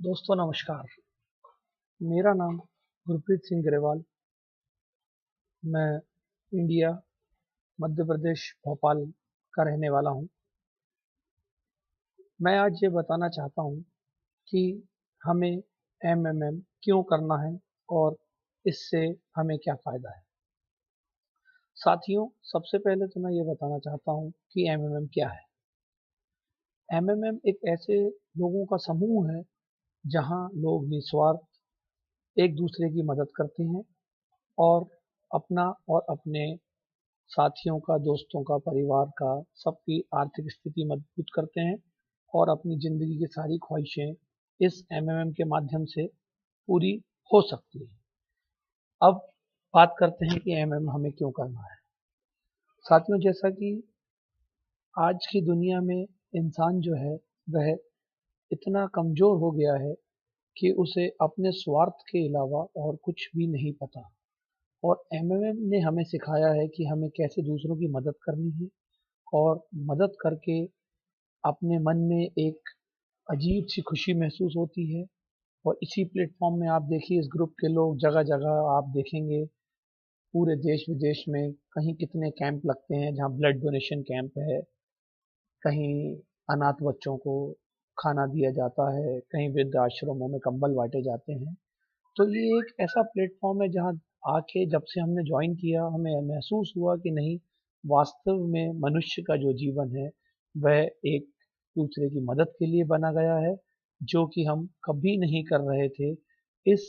दोस्तों नमस्कार। मेरा नाम गुरप्रीत सिंह ग्रेवाल। मैं इंडिया मध्य प्रदेश भोपाल का रहने वाला हूँ। मैं आज ये बताना चाहता हूँ कि हमें एमएमएम क्यों करना है और इससे हमें क्या फ़ायदा है। साथियों, सबसे पहले तो मैं ये बताना चाहता हूँ कि एमएमएम क्या है। एमएमएम एक ऐसे लोगों का समूह है जहाँ लोग निस्वार्थ एक दूसरे की मदद करते हैं और अपना और अपने साथियों का, दोस्तों का, परिवार का, सबकी आर्थिक स्थिति मजबूत करते हैं और अपनी ज़िंदगी की सारी ख्वाहिशें इस एमएमएम के माध्यम से पूरी हो सकती हैं। अब बात करते हैं कि एमएमएम हमें क्यों करना है। साथियों, जैसा कि आज की दुनिया में इंसान जो है वह इतना कमज़ोर हो गया है कि उसे अपने स्वार्थ के अलावा और कुछ भी नहीं पता। और एमएमएम ने हमें सिखाया है कि हमें कैसे दूसरों की मदद करनी है और मदद करके अपने मन में एक अजीब सी खुशी महसूस होती है। और इसी प्लेटफॉर्म में आप देखिए, इस ग्रुप के लोग जगह जगह आप देखेंगे, पूरे देश विदेश में कहीं कितने कैंप लगते हैं जहाँ ब्लड डोनेशन कैंप है, कहीं अनाथ बच्चों को खाना दिया जाता है, कहीं वृद्ध आश्रमों में कंबल बांटे जाते हैं। तो ये एक ऐसा प्लेटफॉर्म है जहाँ आके जब से हमने ज्वाइन किया हमें महसूस हुआ कि नहीं, वास्तव में मनुष्य का जो जीवन है वह एक दूसरे की मदद के लिए बना गया है, जो कि हम कभी नहीं कर रहे थे। इस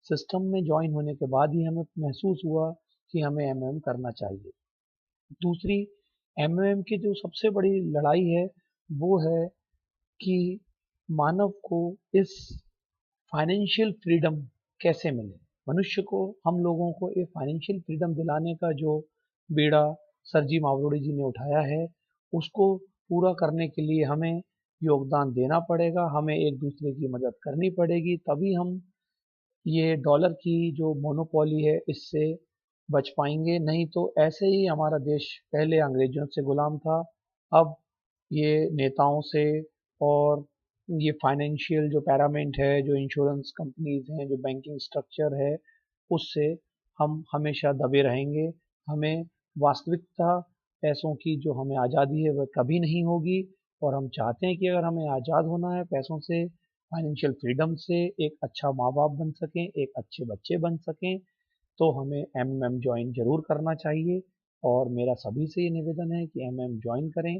सिस्टम में ज्वाइन होने के बाद ही हमें महसूस हुआ कि हमें एमएमएम करना चाहिए। दूसरी, एमएमएम की जो सबसे बड़ी लड़ाई है वो है कि मानव को इस फाइनेंशियल फ्रीडम कैसे मिले। मनुष्य को, हम लोगों को ये फाइनेंशियल फ्रीडम दिलाने का जो बीड़ा सर जी मावरोड़ी जी ने उठाया है, उसको पूरा करने के लिए हमें योगदान देना पड़ेगा, हमें एक दूसरे की मदद करनी पड़ेगी, तभी हम ये डॉलर की जो मोनोपोली है इससे बच पाएंगे। नहीं तो ऐसे ही हमारा देश पहले अंग्रेजों से गुलाम था, अब ये नेताओं से और ये फाइनेंशियल जो पैरामेंट है, जो इंश्योरेंस कंपनीज हैं, जो बैंकिंग स्ट्रक्चर है, उससे हम हमेशा दबे रहेंगे। हमें वास्तविकता, पैसों की जो हमें आज़ादी है वह कभी नहीं होगी। और हम चाहते हैं कि अगर हमें आज़ाद होना है पैसों से, फाइनेंशियल फ्रीडम से, एक अच्छा माँ बाप बन सकें, एक अच्छे बच्चे बन सकें, तो हमें एमएमएम ज्वाइन जरूर करना चाहिए। और मेरा सभी से ये निवेदन है कि एमएमएम ज्वाइन करें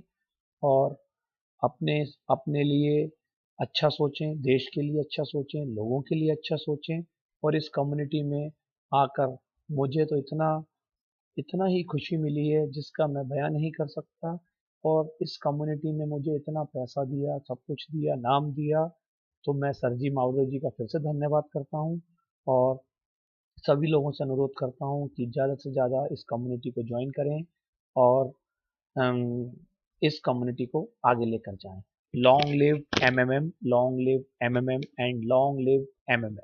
और अपने अपने लिए अच्छा सोचें, देश के लिए अच्छा सोचें, लोगों के लिए अच्छा सोचें। और इस कम्युनिटी में आकर मुझे तो इतना इतना ही खुशी मिली है जिसका मैं बयान नहीं कर सकता। और इस कम्युनिटी ने मुझे इतना पैसा दिया, सब कुछ दिया, नाम दिया, तो मैं सर जी मावड़े जी का फिर से धन्यवाद करता हूँ। और सभी लोगों से अनुरोध करता हूँ कि ज़्यादा से ज़्यादा इस कम्युनिटी को ज्वाइन करें और अम, इस कम्युनिटी को आगे लेकर जाएं। Long live MMM, long live MMM and long live MMM.